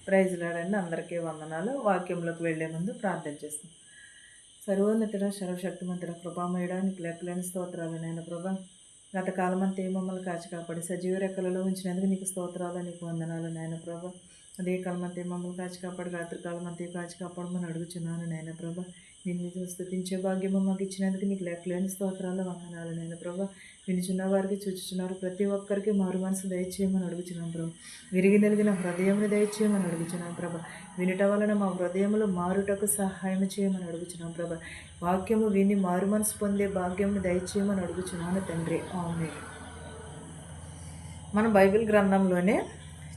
Praise లాడండి. అందరికీ వందనాలు. వాక్యంలోకి వెళ్లే ముందు ప్రార్థన చేస్తాం. సర్వోన్నతుడ, సర్వశక్తిమంతుడ, కృపామయుడా, నీకు లెక్కలేని స్తోత్రాలు నాయన ప్రభా. గత కాలమంతా మమ్మల్ని కాచి కాపాడి సజీవ రెక్కలలో ఉంచినందుకు నీకు స్తోత్రాలు, నీకు వందనాలు నాయన ప్రభా. అదే కాలమంతా మమ్మల్ని కాచి కాపాడి రాత్రి కాలమంతా కాచి కాపాడమని అడుగుచున్నాను నాయన ప్రభా. నిన్ను స్తుతించే భాగ్యము మాకు ఇచ్చినందుకు నీకు లెక్కలేని స్తోత్రాలు, వందనాలు నాయన ప్రభా. వినుచున్న వారికి చూచుచున్నారు ప్రతి ఒక్కరికి మారు మనసు దయచేయమని అడుగుచున్నాం ప్రభా. విరిగి నలిగిన హృదయమును దయచేయమని అడుగుచున్నాం ప్రభా. వినుట వలన మా హృదయములు మారుటకు సహాయం చేయమని అడుగుచున్నాం ప్రభా. వాక్యము విని మారు మనసు పొందే భాగ్యమును దయచేయమని అడుగుచున్నాను తండ్రి. ఆమేన్. మన బైబిల్ గ్రంథంలోనే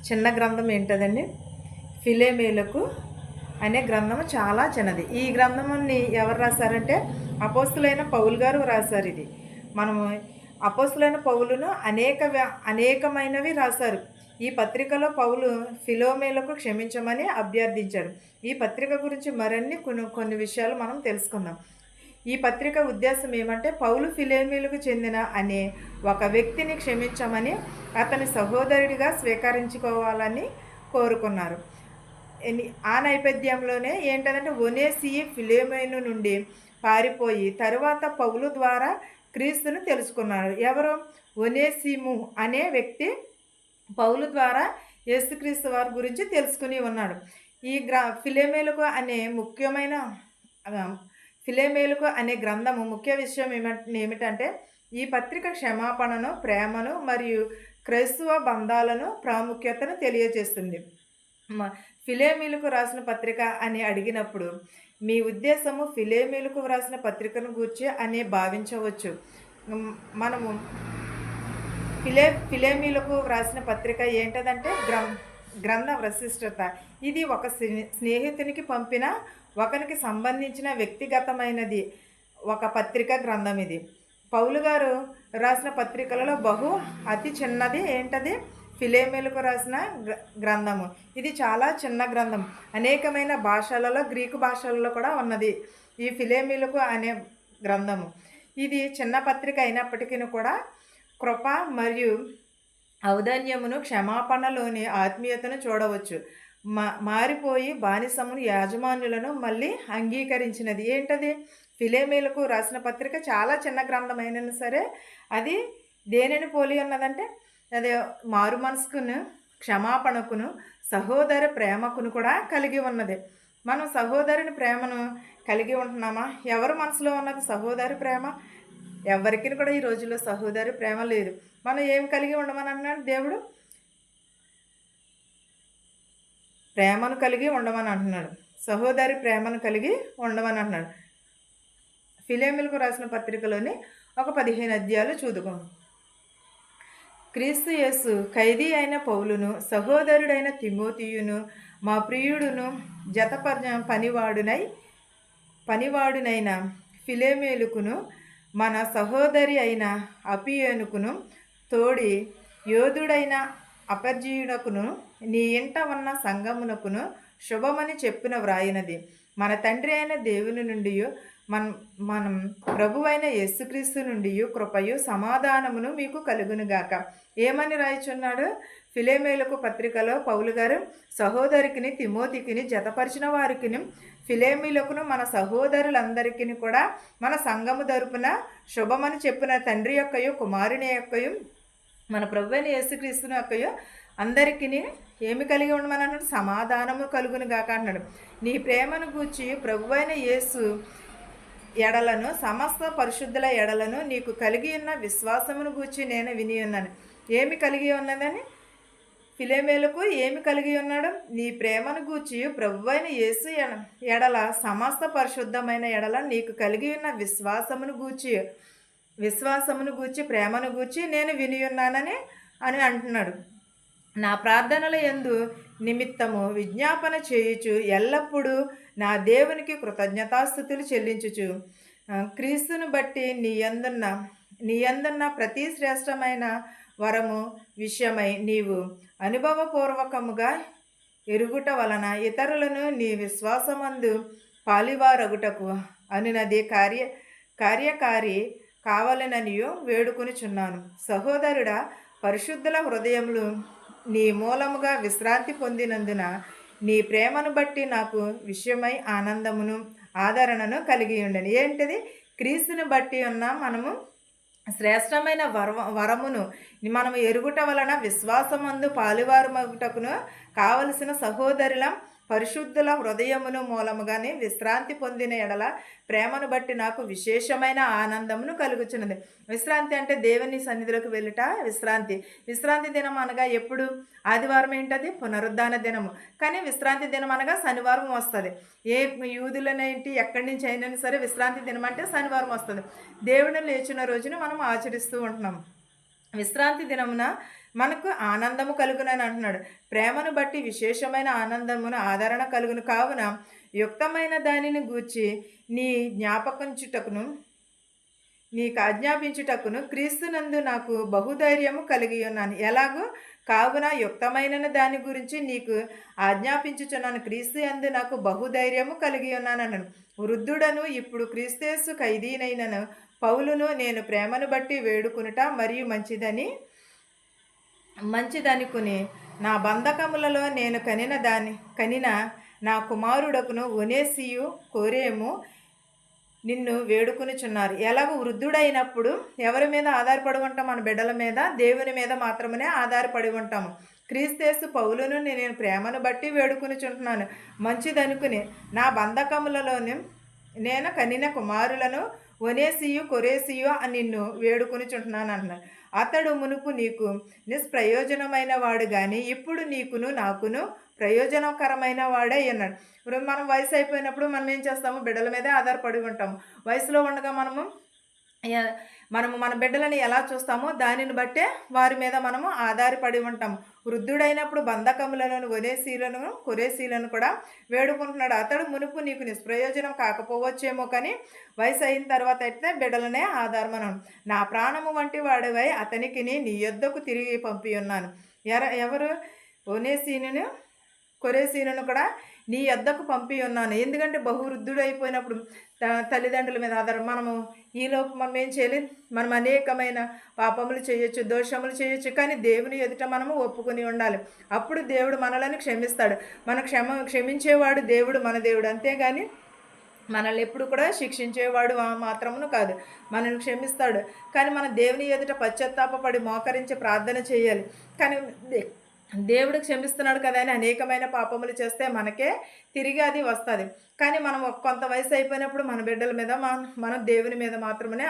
చిన్న గ్రంథం ఏంటదండి? ఫిలెమోనుకు అనే గ్రంథము చాలా చిన్నది. ఈ గ్రంథముని ఎవరు రాశారంటే అపోస్తులైన పౌలు గారు రాశారు. ఇది మనము అపోస్తులైన పౌలును అనేకమైనవి రాశారు. ఈ పత్రికలో పౌలు ఫిలెమోనుకు క్షమించమని అభ్యర్థించాడు. ఈ పత్రిక గురించి మరిన్ని కొన్ని విషయాలు మనం తెలుసుకుందాం. ఈ పత్రిక ఉద్దేశం ఏమంటే పౌలు ఫిలెమోనుకు చెందిన అనే ఒక వ్యక్తిని క్షమించమని అతని సహోదరుడిగా స్వీకరించుకోవాలని కోరుకున్నారు. ఆ నేపథ్యంలోనే ఏంటంటే ఒనేసియు ఫిలెమోను నుండి పారిపోయి తరువాత పౌలు ద్వారా క్రీస్తును తెలుసుకున్నాడు. ఎవరు? ఒనేసిము అనే వ్యక్తి పౌలు ద్వారా యేసుక్రీస్తు వారి గురించి తెలుసుకుని ఉన్నాడు. ఈ ఫిలెమోనుకు అనే గ్రంథము ముఖ్య విషయం ఏమిటంటే ఈ పత్రిక క్షమాపణను, ప్రేమను మరియు క్రైస్తవ బంధాలను ప్రాముఖ్యతను తెలియజేస్తుంది. ఫిలెమోనుకు రాసిన పత్రిక అని అడిగినప్పుడు మీ ఉద్దేశము ఫిలెమోనుకు రాసిన పత్రికను గూర్చి అని భావించవచ్చు. మనము ఫిలెమోనుకు రాసిన పత్రిక ఏంటదంటే గ్రంథ విశిష్టత. ఇది ఒక స్నేహితునికి పంపిన ఒకరికి సంబంధించిన వ్యక్తిగతమైనది ఒక పత్రిక గ్రంథం. ఇది పౌలు గారు రాసిన పత్రికలలో అతి చిన్నది ఏంటది? ఫిలెమోనుకు రాసిన గ్రంథము. ఇది చాలా చిన్న గ్రంథం. అనేకమైన భాషలలో, గ్రీకు భాషలలో కూడా ఉన్నది ఈ ఫిలెమోనుకు అనే గ్రంథము. ఇది చిన్న పత్రిక అయినప్పటికీ కూడా కృప మరియు ఔదాన్యమును, క్షమాపణలోని ఆత్మీయతను చూడవచ్చు. మారిపోయి బానిసమును యాజమాన్యులను మళ్ళీ అంగీకరించినది ఏంటది? ఫిలెమోనుకు రాసిన పత్రిక చాలా చిన్న గ్రంథం అయినా సరే అది దేనిని పోలి ఉన్నదంటే అదే మారు మనసుకును, క్షమాపణకును, సహోదర ప్రేమకును కూడా కలిగి ఉన్నది. మనం సహోదరుని ప్రేమను కలిగి ఉంటున్నామా? ఎవరి మనసులో ఉన్నది సహోదరి ప్రేమ? ఎవరికి కూడా ఈ రోజుల్లో సహోదరి ప్రేమ లేదు. మనం ఏం కలిగి ఉండమని అన్నాడు దేవుడు? ప్రేమను కలిగి ఉండమని అంటున్నాడు. సహోదరి ప్రేమను కలిగి ఉండమని అంటున్నాడు. ఫిలెమోనుకు రాసిన పత్రికలోని ఒక 15 అధ్యాయాలు చూద్దాం. క్రీస్తు యేసు ఖైదీ అయిన పౌలును, సహోదరుడైన తిమోతియును, మా ప్రియుడును, పనివాడునైన ఫిలెమోనుకును, మన సహోదరి అయిన అపియోనుకును, తోడి యోధుడైన అపర్జీయునకును, నీ ఇంట ఉన్న సంగమునకును శుభమని చెప్పిన వ్రాయినది. మన తండ్రి అయిన దేవుని నుండి మనం ప్రభువైన యేసుక్రీస్తు నుండి కృపయు సమాధానమును మీకు కలుగునుగాక. ఏమని రాయిచున్నాడు? ఫిలెమోనుకు పత్రికలో పౌలు గారు సహోదరికిని, తిమోతికిని, జతపరిచిన వారికిని, ఫిలెమోనుకును, మన సహోదరులందరికీ కూడా మన సంఘము తరపున శుభమని చెప్పిన తండ్రి యొక్కయు, కుమారుని యొక్కయు, మన ప్రభువైన యేసుక్రీస్తుని యొక్కయు అందరికీ ఏమి కలిగి ఉండమని అన్నాడు? సమాధానము కలుగునుగాక అన్నాడు. నీ ప్రేమను గూర్చి ప్రభువైన యేసు ఎడలను, సమస్త పరిశుద్ధుల ఎడలను నీకు కలిగి ఉన్న విశ్వాసమును గూర్చి నేను విని ఉన్నాను. ఏమి కలిగి ఉన్నదని? ఫిలెమోనుకు ఏమి కలిగి ఉన్నాడు? నీ ప్రేమను గూర్చి ప్రభువైన యేసు ఎడల, సమస్త పరిశుద్ధమైన ఎడల నీకు కలిగి ఉన్న విశ్వాసమును గూర్చి ప్రేమను గూర్చి నేను విని ఉన్నానని అంటున్నాడు. నా ప్రార్థనల యందు నిమిత్తము విజ్ఞాపన చేయుచు ఎల్లప్పుడూ నా దేవునికి కృతజ్ఞతాస్తుతులు చెల్లించుచు క్రీస్తును బట్టి నీ యందున్న ప్రతి శ్రేష్టమైన వరము విషయమై నీవు అనుభవపూర్వకముగా ఎరుగుట వలన ఇతరులను నీ విశ్వాసమందు పాలివారగుటకు అనునది కార్యకారి కావాలననియు వేడుకొనుచున్నాను. సహోదరుడా, పరిశుద్ధుల హృదయములు నీ మూలముగా విశ్రాంతి పొందినందున నీ ప్రేమను బట్టి నాకు విషయమై ఆనందమును ఆదరణను కలిగి ఉండను. ఏంటిది? క్రీస్తుని బట్టి ఉన్న మనము శ్రేష్టమైన వరమును మనము ఎరుగుట వలన విశ్వాసమందు పాలువారమగుటకును కావలసిన సహోదరుల పరిశుద్ధుల హృదయమును మూలముగానే విశ్రాంతి పొందిన ఎడల ప్రేమను బట్టి నాకు విశేషమైన ఆనందమును కలుగుచున్నది. విశ్రాంతి అంటే దేవుని సన్నిధిలోకి వెళ్ళుట విశ్రాంతి. విశ్రాంతి దినం అనగా ఎప్పుడు? ఆదివారం ఏంటది? పునరుద్ధాన దినము. కానీ విశ్రాంతి దినం అనగా శనివారం వస్తుంది. ఏ యూదులనేంటి ఎక్కడి నుంచి అయినా సరే విశ్రాంతి దినం అంటే శనివారం వస్తుంది. దేవుడు లేచిన రోజున మనం ఆచరిస్తూ ఉంటున్నాం. విశ్రాంతి దినమున మనకు ఆనందము కలుగునని అంటున్నాడు. ప్రేమను బట్టి విశేషమైన ఆనందమును ఆదరణ కలుగును. కావున యుక్తమైన దానిని గూర్చి నీ జ్ఞాపకంచుటకును నీకు ఆజ్ఞాపించుటకును క్రీస్తునందు నాకు బహుధైర్యము కలిగి ఉన్నాను. ఎలాగో? కావున యుక్తమైన దాని గురించి నీకు ఆజ్ఞాపించుచున్నాను. క్రీస్తు యందు నాకు బహుధైర్యము కలిగి ఉన్నాను అన్నాను. వృద్ధుడను ఇప్పుడు క్రీస్తేసు ఖైదీనైనను పౌలును నేను ప్రేమను బట్టి వేడుకునుట మరియు మంచిదనుకుని నా బంధకములలో నేను కనిన నా కుమారుడకును ఒనేసియు కోరేము నిన్ను వేడుకునిచున్నారు. ఎలాగో వృద్ధుడైనప్పుడు ఎవరి మీద ఆధారపడి ఉంటాం? మన బిడ్డల మీద, దేవుని మీద మాత్రమే ఆధారపడి ఉంటాము. క్రీస్తేసు పౌలును నేను ప్రేమను బట్టి వేడుకునిచుంటున్నాను. మంచిదనుకుని నా బంధకములలోని నేను కనిన కుమారులను ఒనేసియు కొరేసియు నిన్ను వేడుకునిచుంటున్నాను అన్నాను. అతడు మునుపు నీకు నిష్ప్రయోజనమైన వాడు కానీ ఇప్పుడు నీకును నాకును ప్రయోజనకరమైన వాడే అన్నాడు. ఇప్పుడు మనం వయసు అయిపోయినప్పుడు మనం ఏం చేస్తాము? బిడ్డల మీదే ఆధారపడి ఉంటాము. వయసులో ఉండగా మనము మన బిడ్డలని ఎలా చూస్తామో దానిని బట్టే వారి మీద మనము ఆధారపడి ఉంటాము. వృద్ధుడైనప్పుడు బంధకములను ఒనేసీలను కొరేసీలను కూడా వేడుకుంటున్నాడు. అతడు మునుపు నీకు నిష్ప్రయోజనం కాకపోవచ్చేమో, కానీ వయసు అయిన తర్వాత అయితే బిడ్డలనే ఆధారమనం. నా ప్రాణము వంటి వాడివై అతనికి నీ యొద్దకు తిరిగి పంపి ఉన్నాను. ఎవరు? ఒనేసీను కొరేసీను కూడా నీ యొద్దకు పంపి ఉన్నాను. ఎందుకంటే బహువృద్ధుడు అయిపోయినప్పుడు తల్లిదండ్రుల మీద ఆధారం. మనము ఈలోపు మనం ఏం చేయలేదు. మనం అనేకమైన పాపములు చేయొచ్చు, దోషములు చేయొచ్చు, కానీ దేవుని ఎదుట మనము ఒప్పుకొని ఉండాలి. అప్పుడు దేవుడు మనల్ని క్షమిస్తాడు. క్షమించేవాడు దేవుడు, మన దేవుడు. అంతేగాని మనల్ని ఎప్పుడు కూడా శిక్షించేవాడు మాత్రమును కాదు. మనల్ని క్షమిస్తాడు. కానీ మన దేవుని ఎదుట పశ్చాత్తాపపడి మోకరించి ప్రార్థన చేయాలి. కానీ దేవుడు క్షమిస్తున్నాడు కదా అని అనేకమైన పాపములు చేస్తే మనకే తిరిగి అది వస్తుంది. కానీ మనం కొంత వయసు అయిపోయినప్పుడు మన బిడ్డల మీద మనం దేవుని మీద మాత్రమే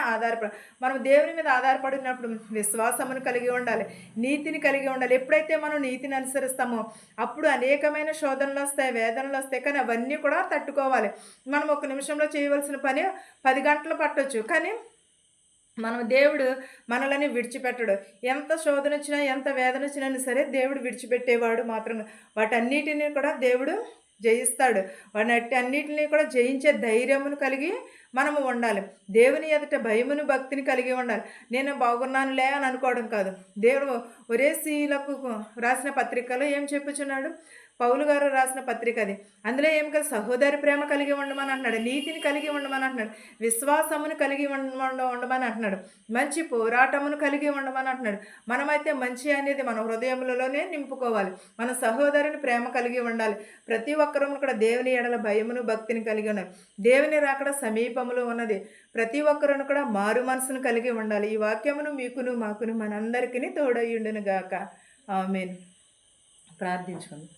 మనం దేవుని మీద ఆధారపడినప్పుడు విశ్వాసమును కలిగి ఉండాలి, నీతిని కలిగి ఉండాలి. ఎప్పుడైతే మనం నీతిని అనుసరిస్తామో అప్పుడు అనేకమైన శోధనలు వస్తాయి, వేదనలు వస్తాయి, కానీ అవన్నీ కూడా తట్టుకోవాలి. మనం ఒక నిమిషంలో చేయవలసిన పని 10 గంటలు పట్టొచ్చు, కానీ దేవుడు మనల్ని విడిచిపెట్టడు. ఎంత శోధన వచ్చినా, ఎంత వేదన వచ్చినా సరే దేవుడు విడిచిపెట్టేవాడు మాత్రం. వాటన్నిటిని కూడా దేవుడు జయిస్తాడు. అన్నిటిని కూడా జయించే ధైర్యమును కలిగి మనము ఉండాలి. దేవుని ఎదుట భయమును భక్తిని కలిగి ఉండాలి. నేను బాగున్నానులే అని అనుకోవడం కాదు. దేవుడు ఒరేసీలకు రాసిన పత్రికలో ఏం చెప్పుచున్నాడు? పౌలు గారు రాసిన పత్రిక అది. అందులో ఏం కాదు, సహోదరి ప్రేమ కలిగి ఉండమని అంటున్నాడు, నీతిని కలిగి ఉండమని అంటున్నాడు, విశ్వాసమును కలిగి ఉండమని అంటున్నాడు, మంచి పోరాటమును కలిగి ఉండమని అంటున్నాడు. మనమైతే మంచి అనేది మన హృదయములలోనే నింపుకోవాలి. మన సహోదరుని ప్రేమ కలిగి ఉండాలి. ప్రతి ఒక్కరూ కూడా దేవుని ఎడల భయమును భక్తిని కలిగి ఉండాలి. దేవుని రాకడ సమీపములో ఉన్నది. ప్రతి ఒక్కరూ కూడా మారు మనసును కలిగి ఉండాలి. ఈ వాక్యమును మీకును మాకును మనందరికీ తోడయ్యుండును గాక. ఆమేన్. ప్రార్థించుకుందాం.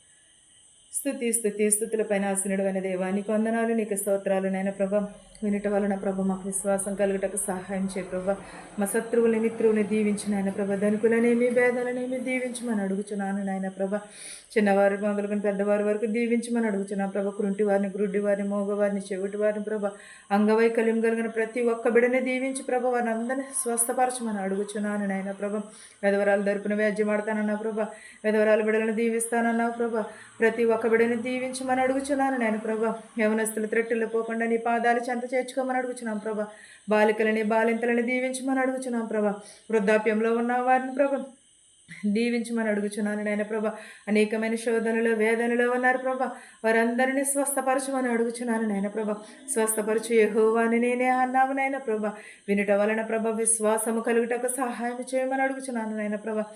స్తుతుల పైన ఆసనుడైన దేవా, నీకు వందనాలు, నీకు స్తోత్రాలు. నాయన ప్రభా, వినుట వలన ప్రభా మాకు విశ్వాసం కలుగుటకు సహాయం చేయ ప్రభా. మా శత్రువుని మిత్రువుని దీవించు నాయన ప్రభా. ధనికులనేమి భేదాలనేమి దీవించమని అడుగుచున్నాను నాయన ప్రభా. చిన్నవారు మొదలుకొని పెద్దవారి వరకు దీవించమని అడుగుచున్నాను ప్రభా. కుంటి వారిని, గుడ్డి వారిని, మోగవారిని, చెవిటి వారిని ప్రభా, అంగవైకల్యం కలిగిన ప్రతి ఒక్క బిడని దీవించి ప్రభా వారిని అందరినీ స్వస్థపరచమని అడుగుచున్నాను నాయన ప్రభా. విధవరాలు దరుపున వ్యాజ్యమాడతానన్నావు ప్రభా. విధవరాలు బిడలను దీవిస్తానన్నావు ప్రభా. ప్రతి ఒక్క బిడని దీవించమని అడుగుచున్నాను నేను ప్రభా. యవనస్తులు త్రెట్టులు పోకుండా నీ పాదాలు చెంత చేర్చుకోమని అడుగుచున్నాం ప్రభా. బాలికలని బాలింతలని దీవించమని అడుగుచున్నాం ప్రభా. వృద్ధాప్యంలో ఉన్న వారిని ప్రభా దీవించమని అడుగుచున్నాను నాయన ప్రభా. అనేకమైన శోధనలు వేదనలో ఉన్నారు ప్రభా, వారందరినీ స్వస్థపరచమని అడుగుచున్నాను నాయన ప్రభా. స్వస్థపరచు యెహోవా అని నేనే అన్నావు నాయన ప్రభా. వినుట వలన ప్రభా విశ్వాసము కలుగుటకు సహాయం చేయమని అడుగుచున్నాను నాయన ప్రభా.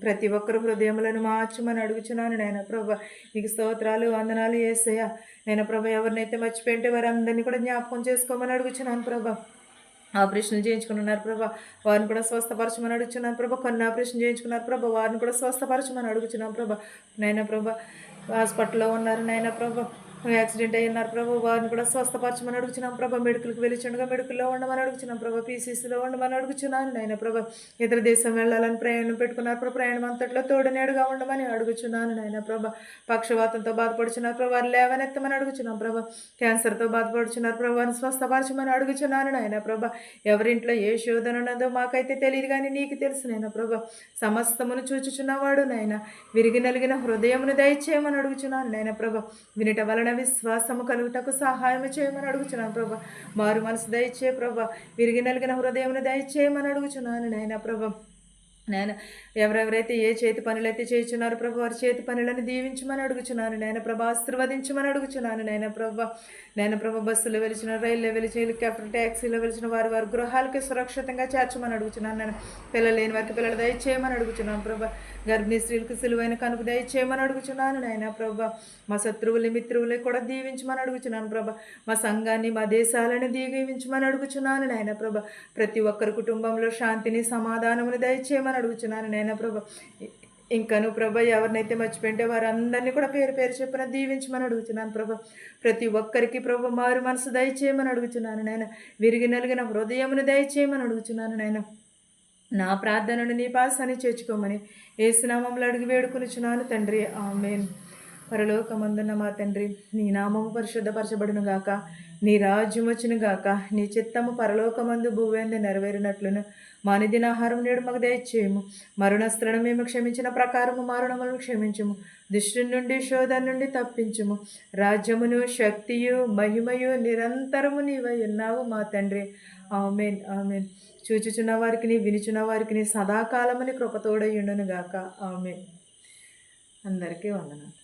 ప్రతి ఒక్కరు హృదయములను మార్చమని అడుగుచున్నాను నాయన ప్రభా. నీకు స్తోత్రాలు వందనాలు యేసయ్యా. నాయన ప్రభా, ఎవరినైతే మర్చిపోయింటే వారందరినీ కూడా జ్ఞాపకం చేసుకోమని అడుగుచున్నాను ప్రభా. ఆపరేషన్లు చేయించుకున్నారు ప్రభా, వారిని కూడా స్వస్థపరచమని అడుగుచున్నాను ప్రభా. కొన్ని ఆపరేషన్ చేయించుకున్నారు ప్రభా, వారిని కూడా స్వస్థపరచమని అడుగుచున్నాను ప్రభా. నాయన ప్రభా, హాస్పిటల్లో ఉన్నారు నాయన ప్రభా, యాక్సిడెంట్ అయి ఉన్నారు ప్రభా, వారిని కూడా స్వస్థపరచమని అడుగుచున్నాం ప్రభా. మెడికల్కి వెళ్ళిచుండగా మెడికల్లో ఉండమని అడుగుచున్నాం ప్రభా. పీసీసీలో ఉండమని అడుగుచున్నాను నాయన ప్రభా. ఇతర దేశం వెళ్ళాలని ప్రయాణం పెట్టుకున్నారు ప్రభా, ప్రయాణం అంతట్లో తోడునేడుగా ఉండమని అడుగుచున్నాను నాయన ప్రభా. పక్షవాతంతో బాధపడుచున్నారు ప్రభా, వారు లేవనెత్తమని అడుగుచున్నాం ప్రభా. క్యాన్సర్తో బాధపడుచున్నారు ప్రభా, వారిని స్వస్థపరచమని అడుగుచున్నాను నాయన ప్రభా. ఎవరింట్లో ఏ శోధన ఉన్నదో మాకైతే తెలియదు, కానీ నీకు తెలుసు నాయన ప్రభా. సమస్తమును చూచుచున్నవాడు నాయన. విరిగి నలిగిన హృదయమును దయచేయమని అడుగుచున్నాను నాయన ప్రభా. వినట వలన విశ్వాసము కలుగుటకు సహాయం చేయమని అడుగుచున్నాను ప్రభా. మారు మనసు దయచే ప్రభా. విరిగి నలిగిన హృదయమును దయచేయమని అడుగుచున్నాను నాయన ప్రభా. నాయన ఎవరెవరైతే ఏ చేతి పనులైతే చేయించున్నారో ప్రభు, వారి చేతి పనులను దీవించమని అడుగుచున్నాను నాయన ప్రభా. ఆశీర్వదించమని అడుగుచున్నాను నాయన ప్రభా. నాయన ప్రభా, బస్సులో వెలిచిన, రైల్లో వెలిచిన, హెలికాప్టర్ ట్యాక్సీలో వెలిచిన వారి వారి గృహాలకి సురక్షితంగా చేర్చమని అడుగుచున్నాను నేను. పిల్లలు లేని వారికి పిల్లలు దయచేయమని అడుగుచున్నాను ప్రభా. గర్భిణీ స్త్రీలకు సులువైన కనుక దయచేయమని అడుగుచున్నాను నాయన ప్రభా. మా శత్రువులు మిత్రువులు కూడా దీవించమని అడుగుచున్నాను ప్రభా. మా సంఘాన్ని మా దేశాలను దీవించమని అడుగుచున్నాను నాయన ప్రభా. ప్రతి ఒక్కరి కుటుంబంలో శాంతిని సమాధానమును దయచేయమని అడుగుచున్నాను నాయన ప్రభా. ఇంకను ప్రభా, ఎవరినైతే మర్చిపోయింటే వారందరినీ కూడా పేరు పేరు చెప్పిన దీవించమని అడుగుతున్నాను ప్రభా. ప్రతి ఒక్కరికి ప్రభా మారు మనసు దయచేయమని అడుగుతున్నాను నాయన. విరిగి నలిగిన హృదయమును దయచేయమని అడుగుతున్నాను నాయన. నా ప్రార్థనను నీ పాసాన్ని చేర్చుకోమని యేసు నామములో అడిగి వేడుకొనుచున్నాను తండ్రి, ఆమేన్. పరలోకమందున్న మా తండ్రి, నీ నామము పరిశుద్ధపరచబడును గాక, నీ రాజ్యం వచ్చును గాక, నీ చిత్తము పరలోకమందు భూవేందు నెరవేరినట్లును మా అనుదిన ఆహారం నేడు మాకు దయచేయము. మరణస్త్రను మేము క్షమించిన ప్రకారము మరణములను క్షమించుము. దుష్టుని నుండి శోధన నుండి తప్పించుము. రాజ్యమును శక్తియు మహిమయు నిరంతరము నీవై ఉన్నావు మా తండ్రి, ఆమేన్ ఆమేన్. చూచుచున్న వారికి వినుచున్న వారికి సదాకాలమని కృపతోడై ఉండును గాక, ఆమేన్. అందరికీ వందనాలు.